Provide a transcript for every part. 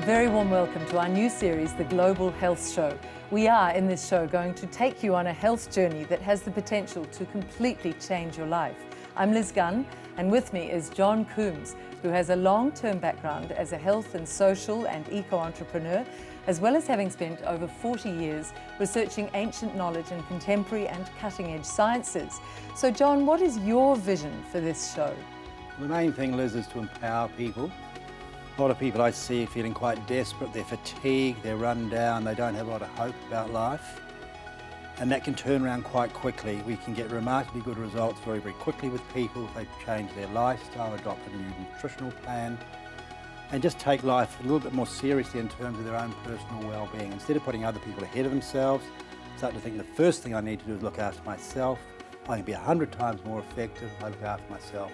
very warm welcome to our new series, The Global Health Show. We are, in this show, going to take you on a health journey that has the potential to completely change your life. I'm Liz Gunn, and with me is John Coombs, who has a long-term background as a health and social and eco-entrepreneur, as well as having spent over 40 years researching ancient knowledge in contemporary and cutting-edge sciences. So, John, what is your vision for this show? The main thing, Liz, is to empower people. A lot of people I see feeling quite desperate, they're fatigued, they're run down, they don't have a lot of hope about life. And that can turn around quite quickly. We can get remarkably good results very, very quickly with people if they change their lifestyle, adopt a new nutritional plan, and just take life a little bit more seriously in terms of their own personal well-being. Instead of putting other people ahead of themselves, start to think the first thing I need to do is look after myself. I can be 100 times more effective if I look after myself.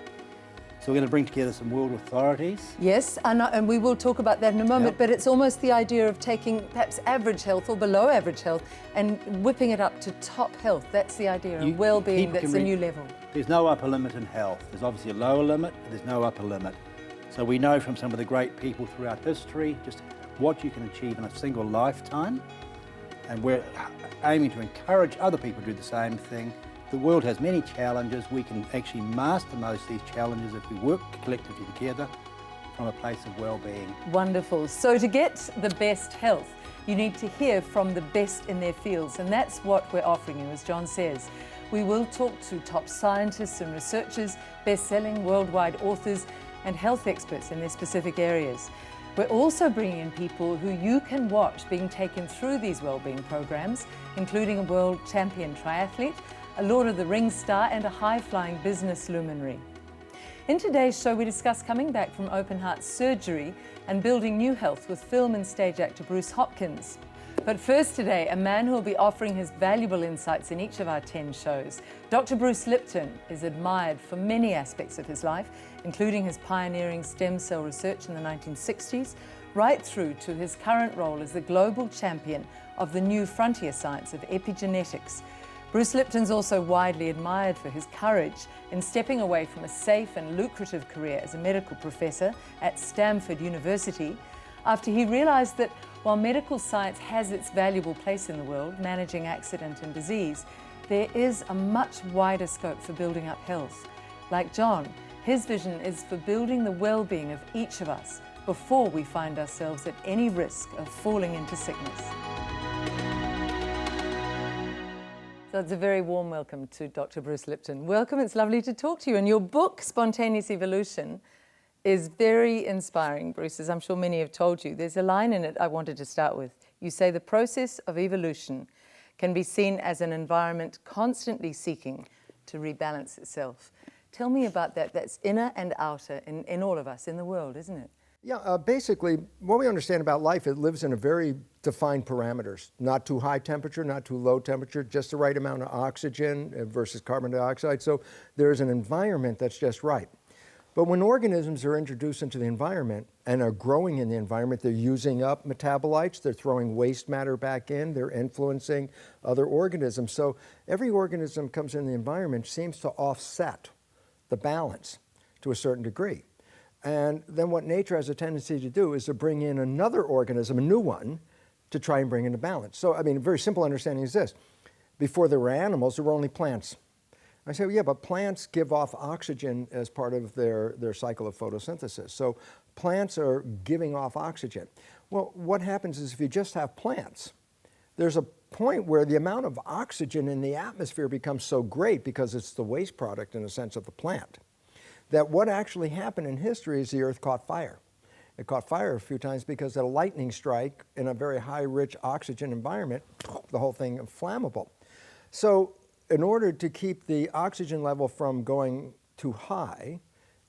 So we're going to bring together some world authorities. Yes, and we will talk about that in a moment, Yep. but it's almost the idea of taking perhaps average health or below average health and whipping it up to top health. That's the idea of well-being, that's a new level. There's no upper limit in health. There's obviously a lower limit, but there's no upper limit. So we know from some of the great people throughout history just what you can achieve in a single lifetime, and we're aiming to encourage other people to do the same thing. The world has many challenges. We can actually master most of these challenges if we work collectively together from a place of well-being. Wonderful. So to get the best health, you need to hear from the best in their fields, and that's what we're offering you, as John says. We will talk to top scientists and researchers, best-selling worldwide authors, and health experts in their specific areas. We're also bringing in people who you can watch being taken through these wellbeing programs, including a world champion triathlete, a Lord of the Rings star, and a high-flying business luminary. In today's show, we discuss coming back from open heart surgery and building new health with film and stage actor Bruce Hopkins. But first today, a man who will be offering his valuable insights in each of our 10 shows. Dr. Bruce Lipton is admired for many aspects of his life, including his pioneering stem cell research in the 1960s, right through to his current role as the global champion of the new frontier science of epigenetics. Bruce Lipton's also widely admired for his courage in stepping away from a safe and lucrative career as a medical professor at Stanford University after he realized that while medical science has its valuable place in the world, managing accident and disease, there is a much wider scope for building up health. Like John, his vision is for building the well-being of each of us before we find ourselves at any risk of falling into sickness. So it's a very warm welcome to Dr. Bruce Lipton. Welcome, it's lovely to talk to you. And your book, Spontaneous Evolution, is very inspiring, Bruce, as I'm sure many have told you. There's a line in it I wanted to start with. You say the process of evolution can be seen as an environment constantly seeking to rebalance itself. Tell me about that. That's inner and outer in all of us, in the world, isn't it? Yeah, basically, what we understand about life, it lives in a very defined parameters. Not too high temperature, not too low temperature, just the right amount of oxygen versus carbon dioxide. So there's an environment that's just right. But when organisms are introduced into the environment and are growing in the environment, they're using up metabolites, they're throwing waste matter back in, they're influencing other organisms. So every organism comes in the environment seems to offset the balance to a certain degree. And then what nature has a tendency to do is to bring in another organism, a new one, to try and bring into balance. So, I mean, a very simple understanding is this. Before there were animals, there were only plants. I say, well, yeah, but plants give off oxygen as part of their cycle of photosynthesis. So plants are giving off oxygen. Well, what happens is if you just have plants, there's a point where the amount of oxygen in the atmosphere becomes so great because it's the waste product, in a sense, of the plant, that what actually happened in history is the Earth caught fire. It caught fire a few times because of a lightning strike in a very high, rich oxygen environment, the whole thing flammable. So in order to keep the oxygen level from going too high,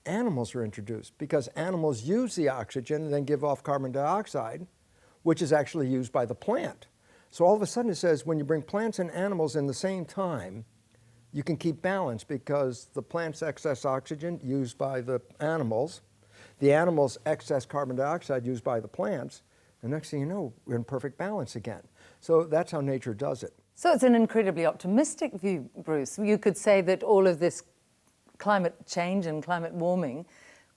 animals are introduced because animals use the oxygen and then give off carbon dioxide, which is actually used by the plant. So all of a sudden it says when you bring plants and animals in the same time, you can keep balance because the plant's excess oxygen used by the animals excess carbon dioxide used by the plants, and next thing you know, we're in perfect balance again. So that's how nature does it. So it's an incredibly optimistic view, Bruce. You could say that all of this climate change and climate warming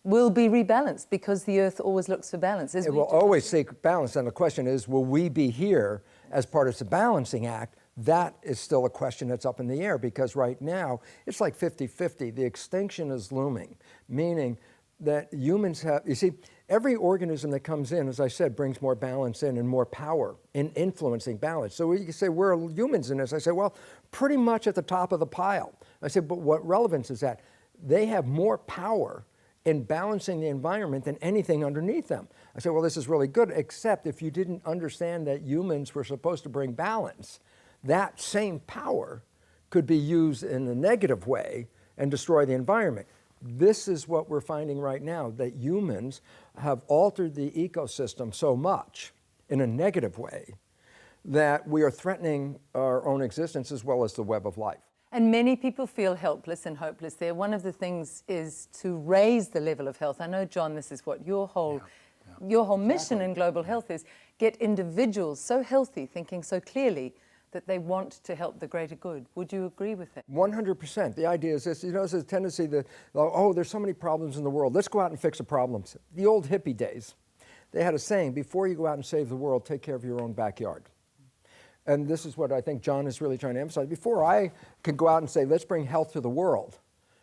will be rebalanced because the earth always looks for balance. It will always seek balance, and the question is, will we be here as part of the balancing act? That is still a question that's up in the air, because right now it's like 50-50. The extinction is looming, meaning that humans have, you see, every organism that comes in, as I said, brings more balance in and more power in influencing balance. So you say, where are humans in this? I say, well, pretty much at the top of the pile. I said, but what relevance is that? They have more power in balancing the environment than anything underneath them. I said, well, this is really good, except if you didn't understand that humans were supposed to bring balance, that same power could be used in a negative way and destroy the environment. This is what we're finding right now, that humans have altered the ecosystem so much in a negative way that we are threatening our own existence as well as the web of life. And many people feel helpless and hopeless there. One of the things is to raise the level of health. I know, John, this is what your whole mission in global health is. Get individuals so healthy, thinking so clearly, that they want to help the greater good. Would you agree with that? 100%. The idea is this, there's a tendency that, oh, there's so many problems in the world. Let's go out and fix the problems. The old hippie days, they had a saying, before you go out and save the world, take care of your own backyard. And this is what I think John is really trying to emphasize. Before I can go out and say, let's bring health to the world,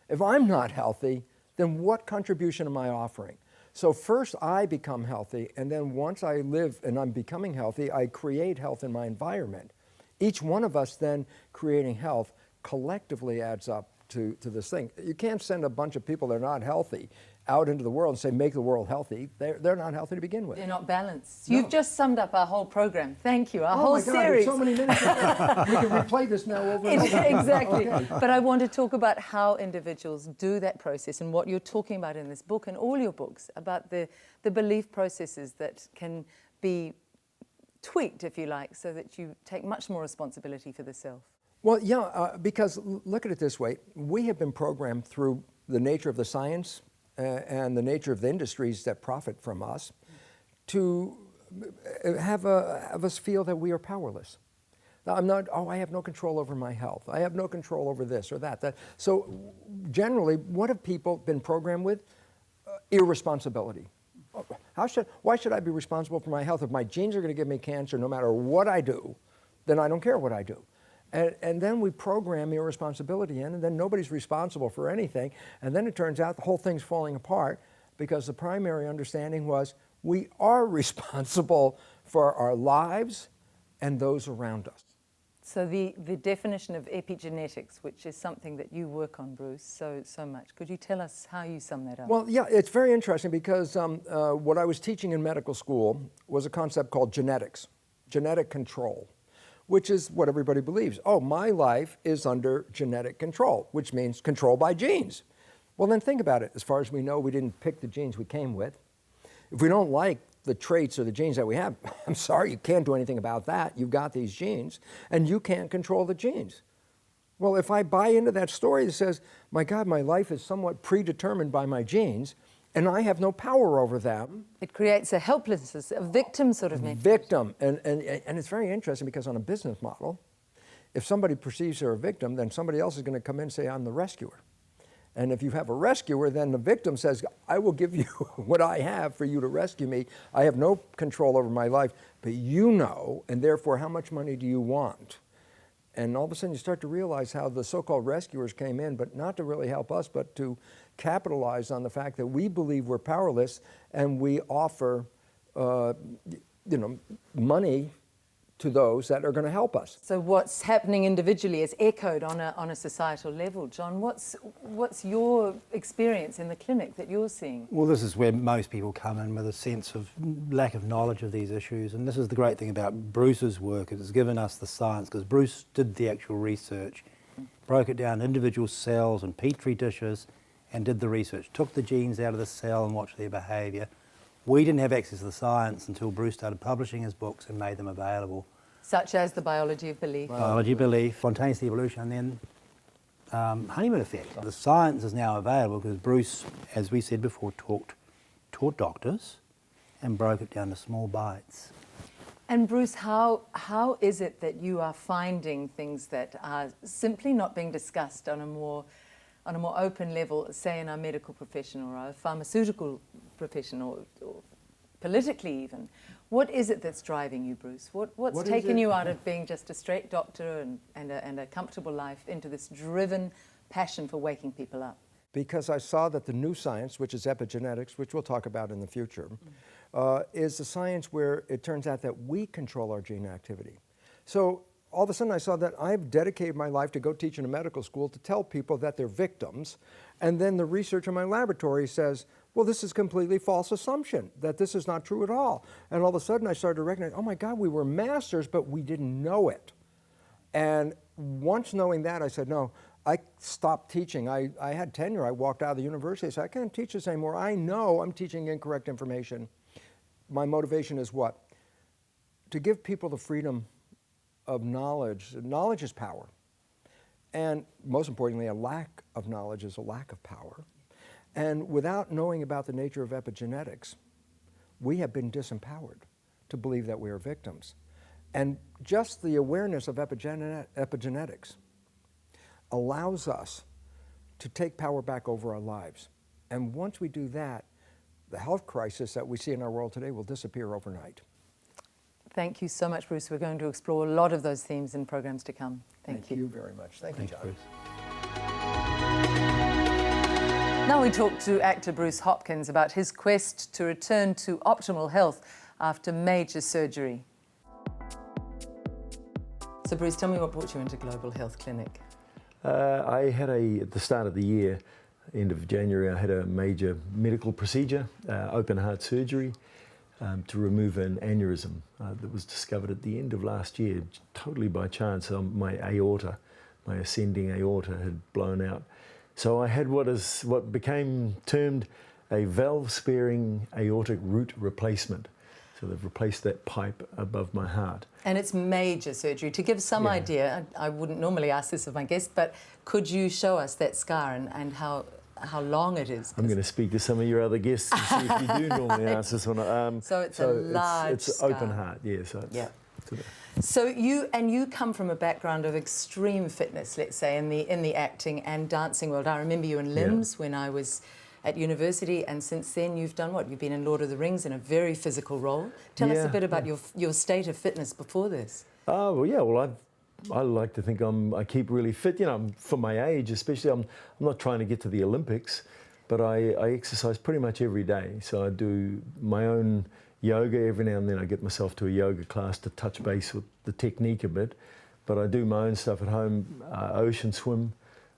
if I'm not healthy, then what contribution am I offering? So first I become healthy, and then once I live and I'm becoming healthy, I create health in my environment. Each one of us then creating health collectively adds up to this thing. You can't send a bunch of people that are not healthy out into the world and say, make the world healthy. They're not healthy to begin with. They're not balanced. No. You've just summed up our whole program. Thank you. Our oh whole my God, series. There's so many minutes. We can replay this now over and over. Exactly. Okay. But I want to talk about how individuals do that process and what you're talking about in this book and all your books about the belief processes that can be tweaked, if you like, so that you take much more responsibility for the self. Well, yeah, because look at it this way. We have been programmed through the nature of the science and the nature of the industries that profit from us to have us feel that we are powerless. Now, I have no control over my health. I have no control over this or that. So generally, what have people been programmed with? Irresponsibility. Why should I be responsible for my health? If my genes are going to give me cancer no matter what I do, then I don't care what I do. And then we program irresponsibility in, and then nobody's responsible for anything. And then it turns out the whole thing's falling apart because the primary understanding was we are responsible for our lives and those around us. So the definition of epigenetics, which is something that you work on, Bruce, so much. Could you tell us how you sum that up? Well, yeah, it's very interesting because what I was teaching in medical school was a concept called genetics, genetic control, which is what everybody believes. Oh, my life is under genetic control, which means control by genes. Well, then think about it. As far as we know, we didn't pick the genes we came with. If we don't like the traits or the genes that we have, I'm sorry, you can't do anything about that. You've got these genes, and you can't control the genes. Well, if I buy into that story that says, my God, my life is somewhat predetermined by my genes, and I have no power over them. It creates a helplessness, a victim sort of mentality. Victim, and it's very interesting because on a business model, if somebody perceives they're a victim, then somebody else is going to come in and say, I'm the rescuer. And if you have a rescuer, then the victim says, I will give you what I have for you to rescue me. I have no control over my life, but you know, and therefore, how much money do you want? And all of a sudden you start to realize how the so-called rescuers came in, but not to really help us, but to capitalize on the fact that we believe we're powerless, and we offer money to those that are going to help us. So what's happening individually is echoed on a societal level. John, what's your experience in the clinic that you're seeing? Well, this is where most people come in with a sense of lack of knowledge of these issues, and this is the great thing about Bruce's work. It has given us the science, because Bruce did the actual research, broke it down individual cells and petri dishes, and did the research, took the genes out of the cell and watched their behaviour. We didn't have access to the science until Bruce started publishing his books and made them available. Such as the biology of belief. Biology of belief, spontaneous evolution, and then honeymoon effect. The science is now available because Bruce, as we said before, taught doctors and broke it down to small bites. And Bruce, how is it that you are finding things that are simply not being discussed on a more on a more open level, say in our medical profession or our pharmaceutical profession or politically even, what is it that's driving you, Bruce? What's taken you out of being just a straight doctor and a comfortable life into this driven passion for waking people up? Because I saw that the new science, which is epigenetics, which we'll talk about in the future, is the science where it turns out that we control our gene activity. So all of a sudden I saw that I've dedicated my life to go teach in a medical school to tell people that they're victims, and then the research in my laboratory says, well, this is a completely false assumption, that this is not true at all. And all of a sudden I started to recognize, oh my God, we were masters, but we didn't know it. And once knowing that, I said, no, I stopped teaching. I had tenure. I walked out of the university. I said, I can't teach this anymore. I know I'm teaching incorrect information. My motivation is what? To give people the freedom of knowledge. Knowledge is power. And most importantly, a lack of knowledge is a lack of power. And without knowing about the nature of epigenetics, we have been disempowered to believe that we are victims. And just the awareness of epigenetics allows us to take power back over our lives. And once we do that, the health crisis that we see in our world today will disappear overnight. Thank you so much, Bruce. We're going to explore a lot of those themes in programs to come. Thank you. Thank you very much. Thank you, John. Bruce. Now we talk to actor Bruce Hopkins about his quest to return to optimal health after major surgery. So Bruce, tell me what brought you into Global Health Clinic. I had at the start of the year, end of January, I had a major medical procedure, open heart surgery, to remove an aneurysm that was discovered at the end of last year, totally by chance. My aorta, my ascending aorta had blown out. So I had what became termed a valve-sparing aortic root replacement. So they've replaced that pipe above my heart. And it's major surgery. To give some idea, I wouldn't normally ask this of my guests, but could you show us that scar and how long it is? I'm going to speak to some of your other guests to see if you do normally ask this one. So it's a large it's scar. open heart, yeah. So it's, So you come from a background of extreme fitness, let's say, in the acting and dancing world. I remember you in Limbs when I was at university, and since then you've done what? You've been in Lord of the Rings in a very physical role. Tell us a bit about your state of fitness before this. Oh, well, yeah, well, I like to think I keep really fit, you know, for my age especially. I'm not trying to get to the Olympics, but I exercise pretty much every day. So I do my own yoga. Every now and then I get myself to a yoga class to touch base with the technique a bit, but I do my own stuff at home, ocean swim.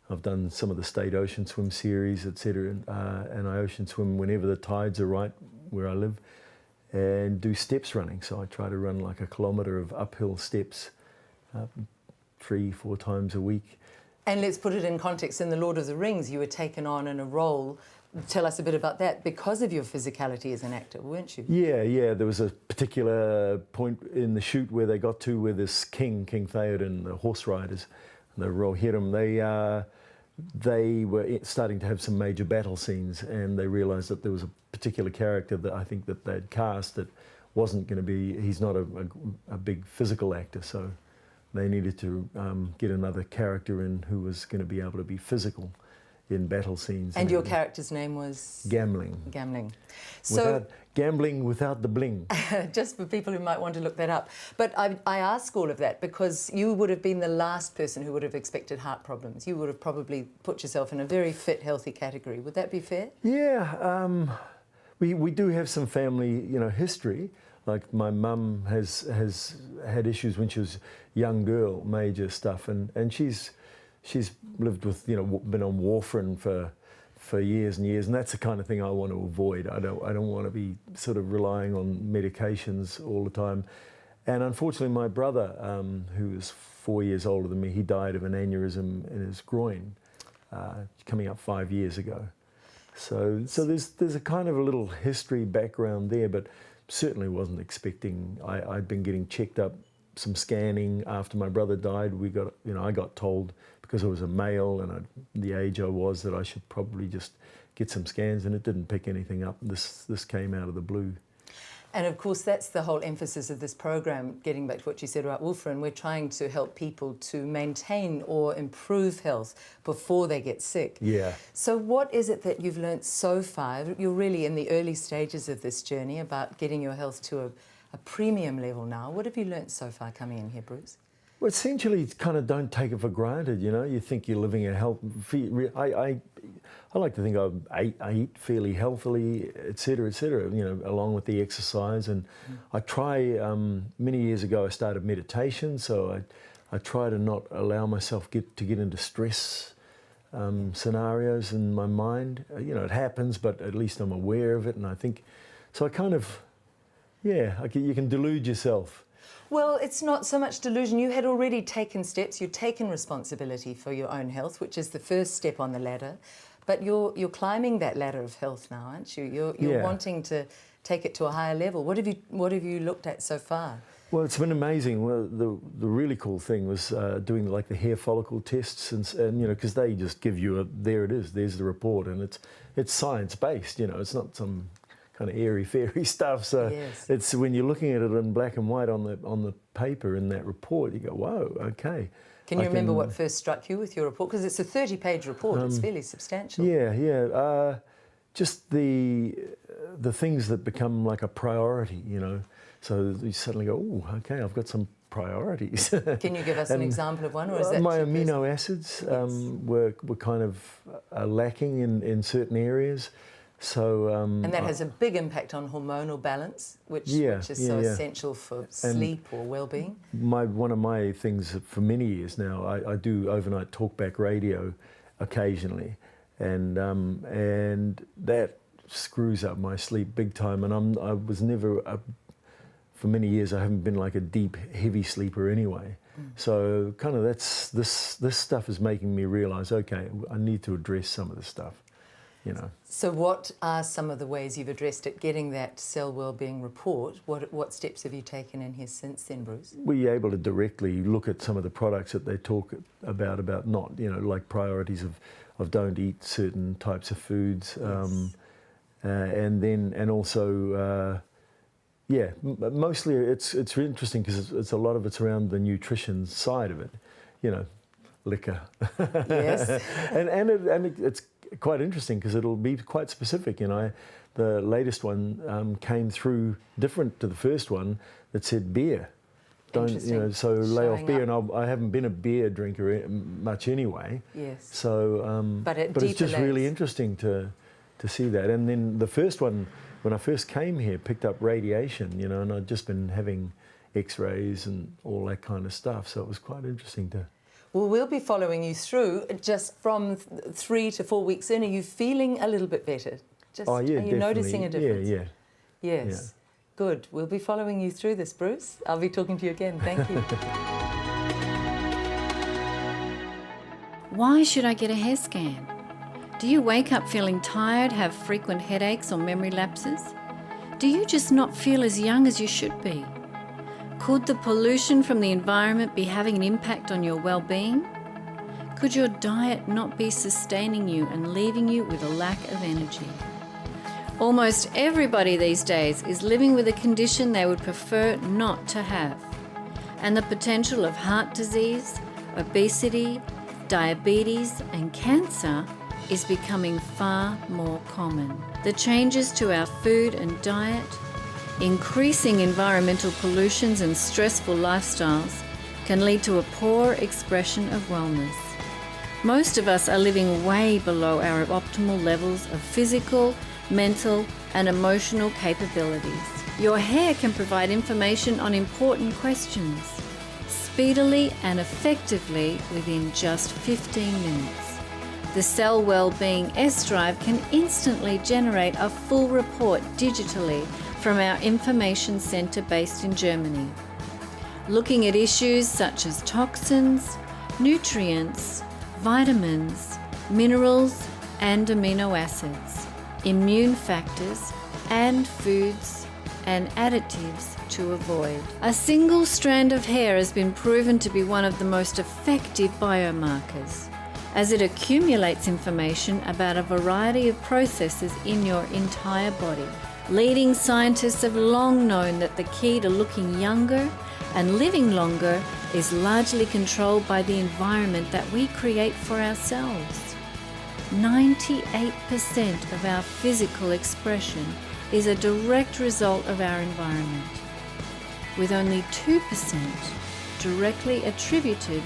I've done some of the state ocean swim series, etc., and I ocean swim whenever the tides are right where I live, and do steps running. So I try to run like a kilometre of uphill steps 3-4 times a week. And let's put it in context. In the Lord of the Rings, you were taken on in a role. Tell us a bit about that, because of your physicality as an actor, weren't you? Yeah. There was a particular point in the shoot where they got to where this King Theoden, the horse riders, the Rohirrim, they were starting to have some major battle scenes, and they realised that there was a particular character that I think that they'd cast that wasn't going to be, he's not a big physical actor, so they needed to get another character in who was going to be able to be physical in battle scenes. And your character's name was? Gamling. So gambling without the bling. Just for people who might want to look that up. But I ask all of that because you would have been the last person who would have expected heart problems. You would have probably put yourself in a very fit, healthy category. Would that be fair? Yeah. We do have some family, history. Like my mum has had issues when she was a young girl, major stuff, and she's lived with, been on warfarin for years and years, and that's the kind of thing I want to avoid. I don't want to be sort of relying on medications all the time. And unfortunately, my brother, who is 4 years older than me, he died of an aneurysm in his groin, coming up 5 years ago. So there's a kind of a little history background there, but certainly wasn't expecting. I'd been getting checked up, some scanning after my brother died. I got told, because I was a male and the age I was, that I should probably just get some scans, and it didn't pick anything up. This came out of the blue. And of course, that's the whole emphasis of this program, getting back to what you said about warfarin. We're trying to help people to maintain or improve health before they get sick. Yeah. So what is it that you've learnt so far? You're really in the early stages of this journey about getting your health to a premium level now. What have you learnt so far coming in here, Bruce? Well, essentially, kind of don't take it for granted, you know. You think you're living a health... I like to think I eat fairly healthily, et cetera, you know, along with the exercise. And I try, many years ago, I started meditation, so I try to not allow myself to get into stress scenarios in my mind. You know, it happens, but at least I'm aware of it. And I think, so I kind of, you can delude yourself. Well, it's not so much delusion. You had already taken steps. You'd taken responsibility for your own health, which is the first step on the ladder. But you're climbing that ladder of health now, aren't you? You're wanting to take it to a higher level. What have you looked at so far? Well, it's been amazing. Well, the really cool thing was doing like the hair follicle tests, and you know, because they just give you there it is, there's the report, and it's science based. You know, it's not some kind of airy fairy stuff. So yes. It's when you're looking at it in black and white on the paper in that report, you go, whoa, okay. Can you remember what first struck you with your report? Because it's a 30-page report. It's fairly substantial. Yeah. Just the things that become like a priority, you know. So you suddenly go, oh, okay, I've got some priorities. Can you give us an example of one, or is that my amino acids were kind of lacking in certain areas. So and that has a big impact on hormonal balance, which is so essential for sleep or well-being. One of my things for many years now, I do overnight talkback radio occasionally, and that screws up my sleep big time. And I was never for many years I haven't been like a deep, heavy sleeper anyway. So kind of this stuff is making me realise, okay, I need to address some of this stuff. You know. So what are some of the ways you've addressed it, getting that cell wellbeing report? What steps have you taken in here since then, Bruce? We're able to directly look at some of the products that they talk about not, you know, like priorities of don't eat certain types of foods, and also mostly it's interesting because it's a lot of it's around the nutrition side of it, you know, liquor. Yes. and it's quite interesting because it'll be quite specific. You know, the latest one came through different to the first one that said beer. Don't, you know, so lay off beer. And I haven't been a beer drinker much anyway. Yes. So, but it's just really interesting to see that. And then the first one, when I first came here, picked up radiation. You know, and I'd just been having X-rays and all that kind of stuff. So it was quite interesting to. Well, we'll be following you through just from 3 to 4 weeks in. Are you feeling a little bit better? Are you definitely noticing a difference? Yeah. Yes. Yeah. Good. We'll be following you through this, Bruce. I'll be talking to you again. Thank you. Why should I get a hair scan? Do you wake up feeling tired, have frequent headaches or memory lapses? Do you just not feel as young as you should be? Could the pollution from the environment be having an impact on your well-being? Could your diet not be sustaining you and leaving you with a lack of energy? Almost everybody these days is living with a condition they would prefer not to have. And the potential of heart disease, obesity, diabetes and cancer is becoming far more common. The changes to our food and diet, increasing environmental pollutions and stressful lifestyles can lead to a poor expression of wellness. Most of us are living way below our optimal levels of physical, mental, and emotional capabilities. Your hair can provide information on important questions speedily and effectively within just 15 minutes. The Cell Wellbeing S-Drive can instantly generate a full report digitally from our information centre based in Germany, looking at issues such as toxins, nutrients, vitamins, minerals and amino acids, immune factors and foods and additives to avoid. A single strand of hair has been proven to be one of the most effective biomarkers, as it accumulates information about a variety of processes in your entire body. Leading scientists have long known that the key to looking younger and living longer is largely controlled by the environment that we create for ourselves. 98% of our physical expression is a direct result of our environment, with only 2% directly attributed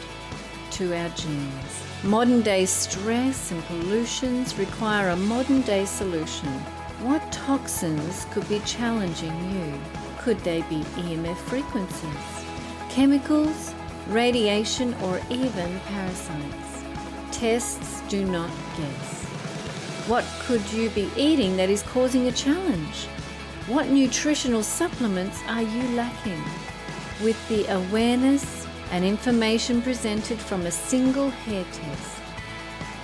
to our genes. Modern-day stress and pollutions require a modern-day solution. What toxins could be challenging you? Could they be EMF frequencies, chemicals, radiation, or even parasites? Tests do not guess. What could you be eating that is causing a challenge? What nutritional supplements are you lacking? With the awareness and information presented from a single hair test,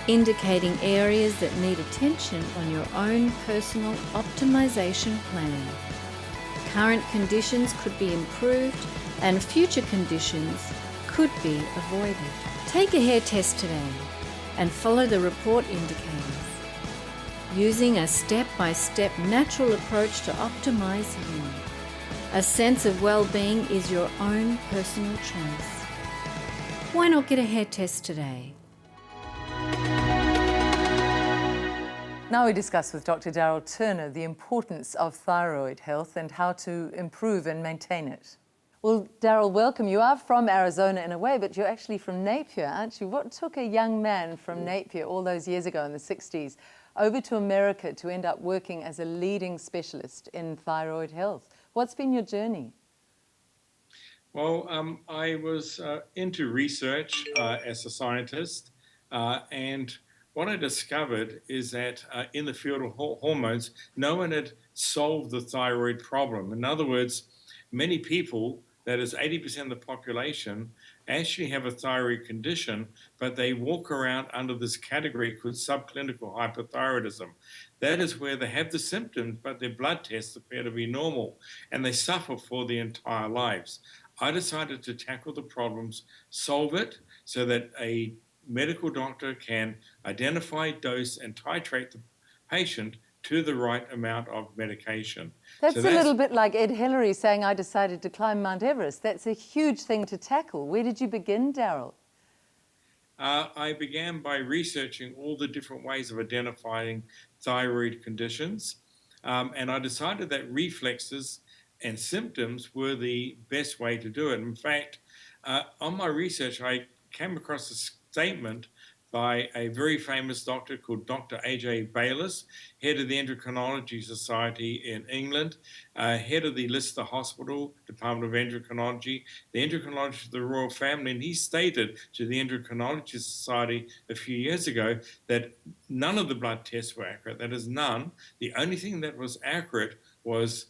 indicating areas that need attention on your own personal optimization plan. Current conditions could be improved and future conditions could be avoided. Take a hair test today and follow the report indicators, using a step-by-step natural approach to optimize you. A sense of well-being is your own personal choice. Why not get a hair test today? Now we discuss with Dr. Darryl Turner the importance of thyroid health and how to improve and maintain it. Well, Darryl, welcome. You are from Arizona in a way, but you're actually from Napier, aren't you? What took a young man from Napier all those years ago in the 60s over to America to end up working as a leading specialist in thyroid health? What's been your journey? Well, I was into research as a scientist, and what I discovered is that in the field of hormones, no one had solved the thyroid problem. In other words, many people, that is 80% of the population, actually have a thyroid condition, but they walk around under this category called subclinical hypothyroidism. That is where they have the symptoms, but their blood tests appear to be normal, and they suffer for their entire lives. I decided to tackle the problems, solve it, so that a medical doctor can identify, dose, and titrate the patient to the right amount of medication. That's a little bit like Ed Hillary saying, I decided to climb Mount Everest. That's a huge thing to tackle. Where did you begin, Darryl? I began by researching all the different ways of identifying thyroid conditions, and I decided that reflexes and symptoms were the best way to do it. In fact, on my research, I came across a statement by a very famous doctor called Dr. A.J. Bayliss, head of the Endocrinology Society in England, head of the Lister Hospital, Department of Endocrinology, the endocrinologist of the Royal Family, and he stated to the Endocrinology Society a few years ago that none of the blood tests were accurate. That is, none. The only thing that was accurate was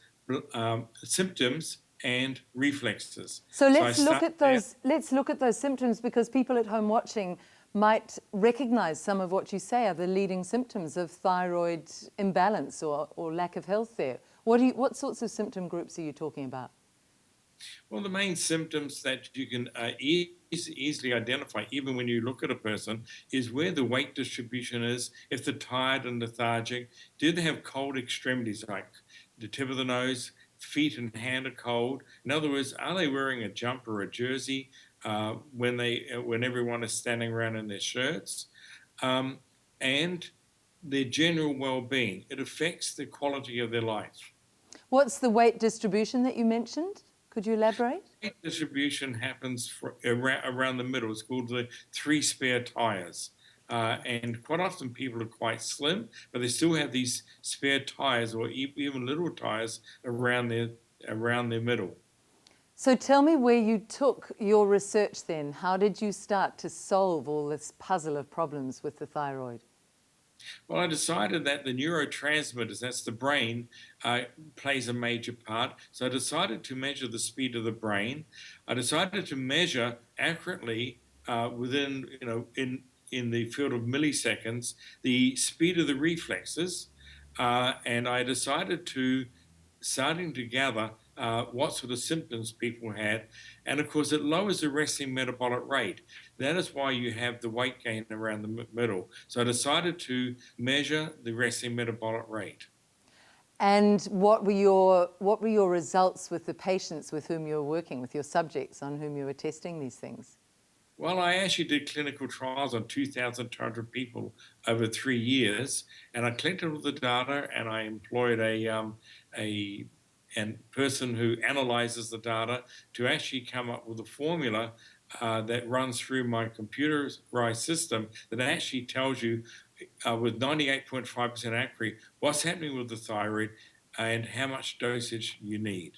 symptoms and reflexes. So let's look at those. Let's look at those symptoms, because people at home watching might recognize some of what you say are the leading symptoms of thyroid imbalance or lack of health there. What sorts of symptom groups are you talking about? Well, the main symptoms that you can easily identify, even when you look at a person, is where the weight distribution is, if they're tired and lethargic, do they have cold extremities like the tip of the nose, feet and hand are cold. In other words, are they wearing a jumper or a jersey when everyone is standing around in their shirts? And their general well-being. It affects the quality of their life. What's the weight distribution that you mentioned? Could you elaborate? Weight distribution happens around the middle. It's called the 3 spare tires. And quite often people are quite slim, but they still have these spare tires or even little tires around their middle. So tell me where you took your research then. How did you start to solve all this puzzle of problems with the thyroid? Well, I decided that the neurotransmitters, that's the brain, plays a major part. So I decided to measure the speed of the brain. I decided to measure accurately within, in the field of milliseconds, the speed of the reflexes. And I decided to starting to gather what sort of symptoms people had. And of course, it lowers the resting metabolic rate. That is why you have the weight gain around the middle. So I decided to measure the resting metabolic rate. And what were your results with the patients with whom you were working, with your subjects on whom you were testing these things? Well, I actually did clinical trials on 2,200 people over 3 years, and I collected all the data, and I employed a person who analyzes the data to actually come up with a formula that runs through my computerized system that actually tells you with 98.5% accuracy what's happening with the thyroid and how much dosage you need.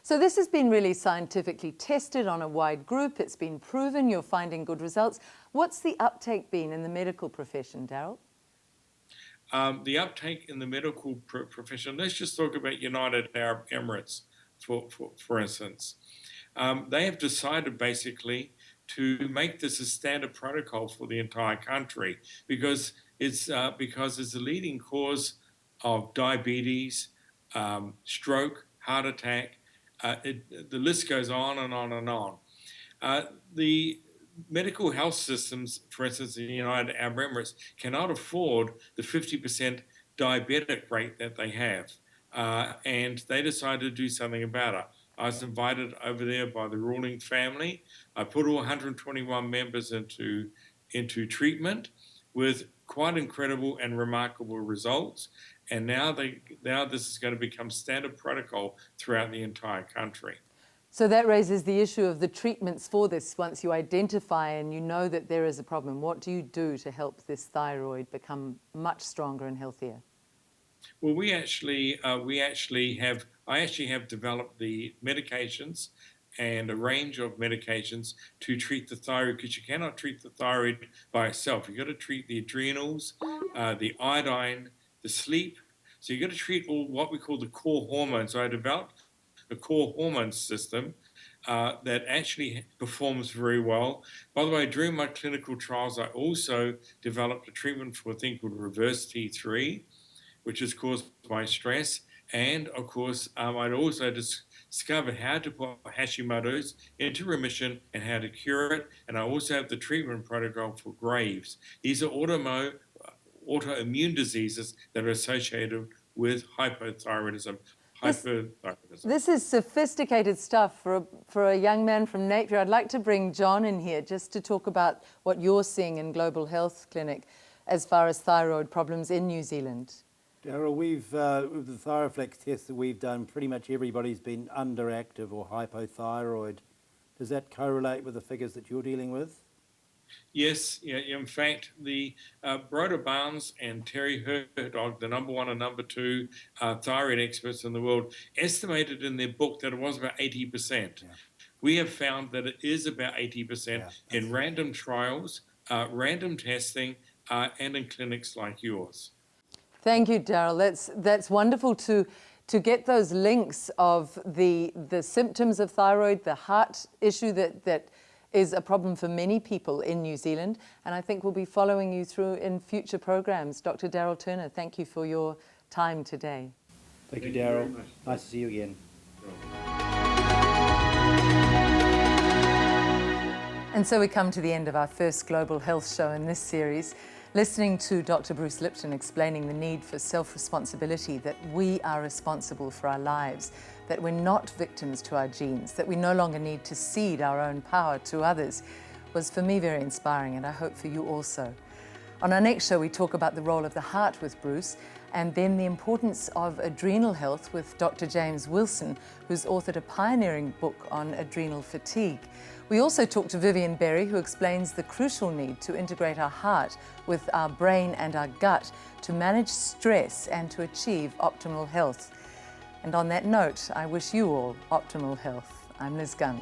So this has been really scientifically tested on a wide group. It's been proven. You're finding good results. What's the uptake been in the medical profession, Daryl? The uptake in the medical profession, let's just talk about United Arab Emirates, for instance. They have decided basically to make this a standard protocol for the entire country because it's a leading cause of diabetes, stroke, heart attack. The list goes on and on and on. The medical health systems, for instance, in the United Arab Emirates, cannot afford the 50% diabetic rate that they have. And they decided to do something about it. I was invited over there by the ruling family. I put all 121 members into treatment with quite incredible and remarkable results. And now this is going to become standard protocol throughout the entire country. So that raises the issue of the treatments for this. Once you identify and you know that there is a problem, what do you do to help this thyroid become much stronger and healthier? Well, I actually have developed the medications and a range of medications to treat the thyroid, because you cannot treat the thyroid by itself. You've got to treat the adrenals, the iodine, the sleep. So you've got to treat all what we call the core hormones. So I developed a core hormone system that actually performs very well. By the way, during my clinical trials, I also developed a treatment for a thing called reverse T3, which is caused by stress. And of course, I'd also discovered how to put Hashimoto's into remission and how to cure it. And I also have the treatment protocol for Graves. These are autoimmune diseases that are associated with hypothyroidism. This is sophisticated stuff for a young man from Napier. I'd like to bring John in here just to talk about what you're seeing in Global Health Clinic as far as thyroid problems in New Zealand. Daryl, with the Thyroflex test that we've done, pretty much everybody's been underactive or hypothyroid. Does that correlate with the figures that you're dealing with? Yes, yeah. In fact, the Broda Barnes and Terry Herdog, the number 1 and number 2 thyroid experts in the world, estimated in their book that it was about 80%. Yeah. We have found that it is about 80% in random trials, random testing, and in clinics like yours. Thank you, Daryl. That's wonderful to get those links of the symptoms of thyroid, the heart issue that is a problem for many people in New Zealand. And I think we'll be following you through in future programs. Dr. Daryl Turner, thank you for your time today. Thank you, Daryl. Nice to see you again. And so we come to the end of our first Global Health show in this series, listening to Dr. Bruce Lipton explaining the need for self-responsibility, that we are responsible for our lives, that we're not victims to our genes, that we no longer need to cede our own power to others, was for me very inspiring, and I hope for you also. On our next show, we talk about the role of the heart with Bruce, and then the importance of adrenal health with Dr. James Wilson, who's authored a pioneering book on adrenal fatigue. We also talk to Vivian Berry, who explains the crucial need to integrate our heart with our brain and our gut to manage stress and to achieve optimal health. And on that note, I wish you all optimal health. I'm Liz Gunn.